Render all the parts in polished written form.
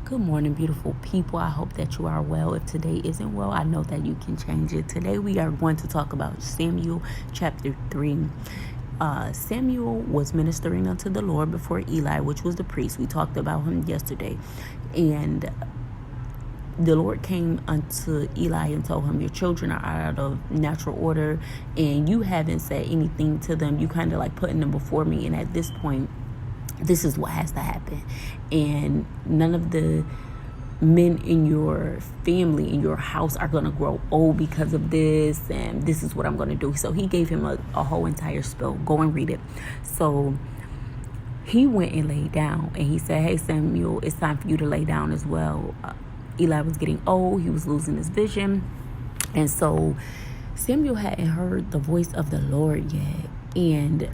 Good morning, beautiful people. I hope that you are well. If today isn't well, I know that you can change it. Today we are going to talk about Samuel chapter 3. Samuel was ministering unto the Lord before Eli, which was the priest. We talked about him yesterday. And the Lord came unto Eli and told him, your children are out of natural order and you haven't said anything to them. You kind of like putting them before me. And at this point, this is what has to happen. And none of the men in your family, in your house, are going to grow old because of this. And this is what I'm going to do. So he gave him a whole entire spiel. Go and read it. So he went and laid down. And he said, hey, Samuel, it's time for you to lay down as well. Eli was getting old. He was losing his vision. And so Samuel hadn't heard the voice of the Lord yet. And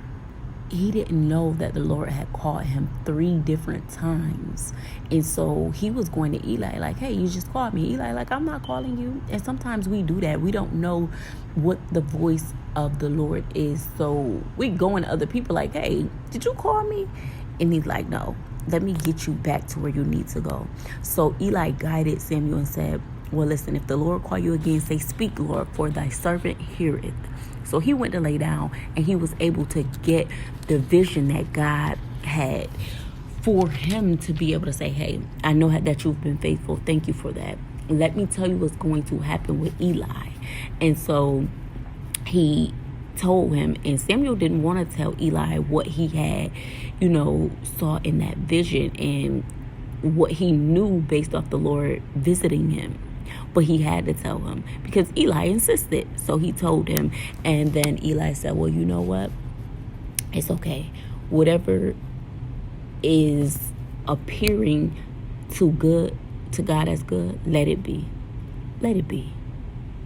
he didn't know that the Lord had called him 3 different times. And so he was going to Eli like, hey, you just called me. Eli like, I'm not calling you. And sometimes we do that. We don't know what the voice of the Lord is. So we going to other people like, hey, did you call me? And he's like, no, let me get you back to where you need to go. So Eli guided Samuel and said, well, listen, if the Lord call you again, say, speak, Lord, for thy servant heareth. So he went to lay down and he was able to get the vision that God had for him to be able to say, hey, I know that you've been faithful. Thank you for that. Let me tell you what's going to happen with Eli. And so he told him, and Samuel didn't want to tell Eli what he had, saw in that vision and what he knew based off the Lord visiting him. But he had to tell him because Eli insisted. So he told him. And then Eli said, well, you know what? It's okay. Whatever is appearing to God as good, let it be. Let it be.